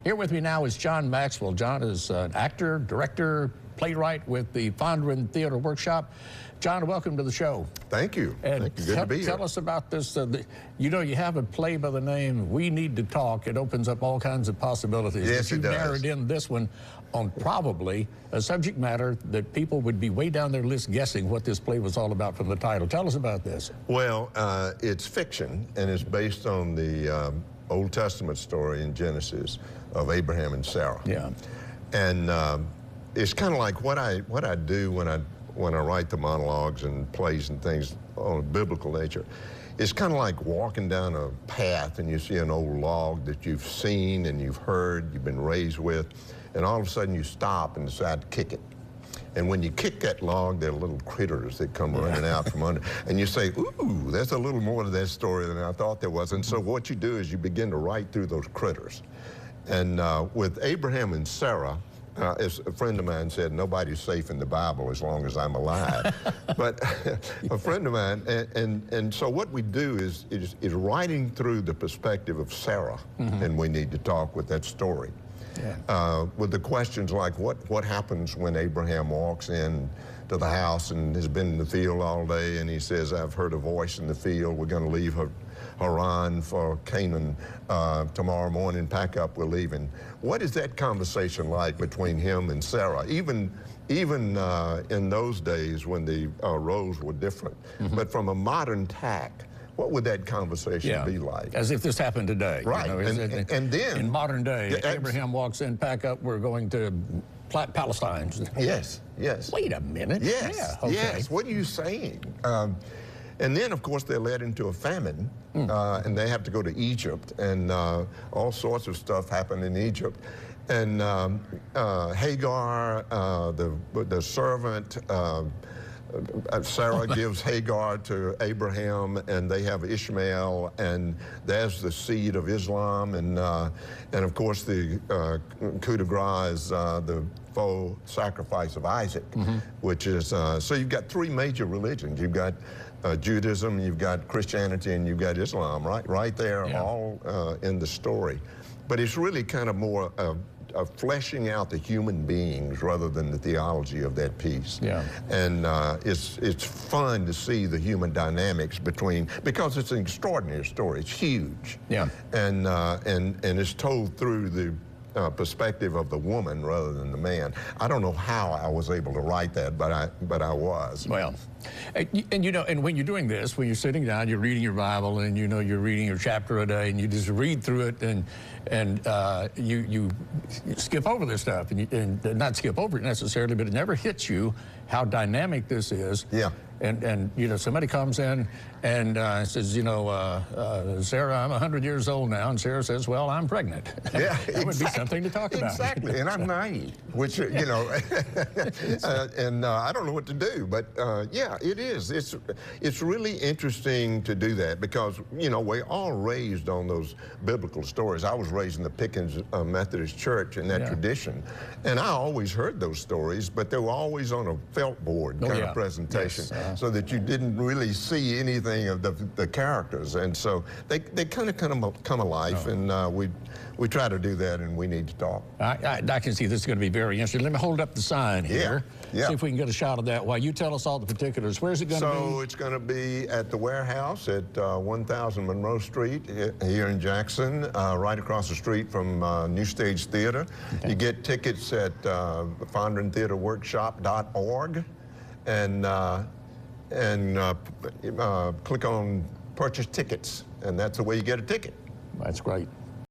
Here with me now is John Maxwell. John is an actor, director, playwright with the Fondren Theater Workshop. John, welcome to the show. Thank you. And Thank you. Good to be here. Tell us about this. You know, you have a play by the name We Need to Talk. It opens up all kinds of possibilities. Yes, it does. You narrowed in this one on probably a subject matter that people would be way down their list guessing what this play was all about from the title. Tell us about this. Well, it's fiction, and it's based on the Old Testament story in Genesis of Abraham and Sarah. Yeah. And it's kind of like what I do when I write the monologues and plays and things on a biblical nature. It's kind of like walking down a path and you see an old log that you've seen and you've heard, you've been raised with, and all of a sudden you stop and decide to kick it. And when you kick that log, there are little critters that come running out from under. And you say, ooh, there's a little more to that story than I thought there was. And so what you do is you begin to write through those critters. And with Abraham and Sarah, as a friend of mine said, nobody's safe in the Bible as long as I'm alive. But a friend of mine, and so what we do is writing through the perspective of Sarah, and we need to talk with that story. Yeah. With the questions like what happens when Abraham walks in to the house and has been in the field all day and he says, I've heard a voice in the field, we're going to leave Haran for Canaan tomorrow morning, pack up, we're leaving. What is that conversation like between him and Sarah? Even in those days when the roles were different. But from a modern tack, what would that conversation be like? As if this happened today. Right. You know, and then in modern day, Abraham walks in, pack up, we're going to Palestine. Yes, yes. Wait a minute. Yes, yeah, okay. Yes. What are you saying? And then, of course, they're led into a famine, and they have to go to Egypt, and all sorts of stuff happen in Egypt. And Hagar, the servant, Sarah gives Hagar to Abraham, and they have Ishmael, and there's the seed of Islam, and of course the coup de grace is the faux sacrifice of Isaac, which is, so you've got three major religions. You've got Judaism, you've got Christianity, and you've got Islam, right there, all in the story. But it's really kind of more fleshing out the human beings rather than the theology of that piece. Yeah. And it's fun to see the human dynamics between, because it's an extraordinary story. It's huge. Yeah. And it's told through the perspective of the woman rather than the man. I don't know how I was able to write that, but I was. Well, and you know, and when you're doing this, when you're sitting down, you're reading your Bible, and you know you're reading your chapter a day, and you just read through it, and you skip over this stuff, and not skip over it necessarily, but it never hits you how dynamic this is. Yeah. And you know, somebody comes in and says, you know, Sarah, I'm 100 years old now, and Sarah says, well, I'm pregnant. Yeah, that would be something to talk about. Exactly, and I'm 90, which, you know, and I don't know what to do, but yeah, it is. It's really interesting to do that because, you know, we're all raised on those biblical stories. I was raised in the Pickens Methodist Church in that tradition, and I always heard those stories, but they were always on a felt board kind of presentation. Yes. So that you didn't really see anything of the characters, and so they kind of come alive, and we try to do that, and we need to talk. I can see this is going to be very interesting. Let me hold up the sign here. Yeah. See if we can get a shot of that while you tell us all the particulars. Where's it going to be? So it's going to be at the warehouse at 1000 Monroe Street here in Jackson, right across the street from New Stage Theater. Okay. You get tickets at FondrenTheaterWorkshop.org, and click on purchase tickets, and that's the way you get a ticket. That's great.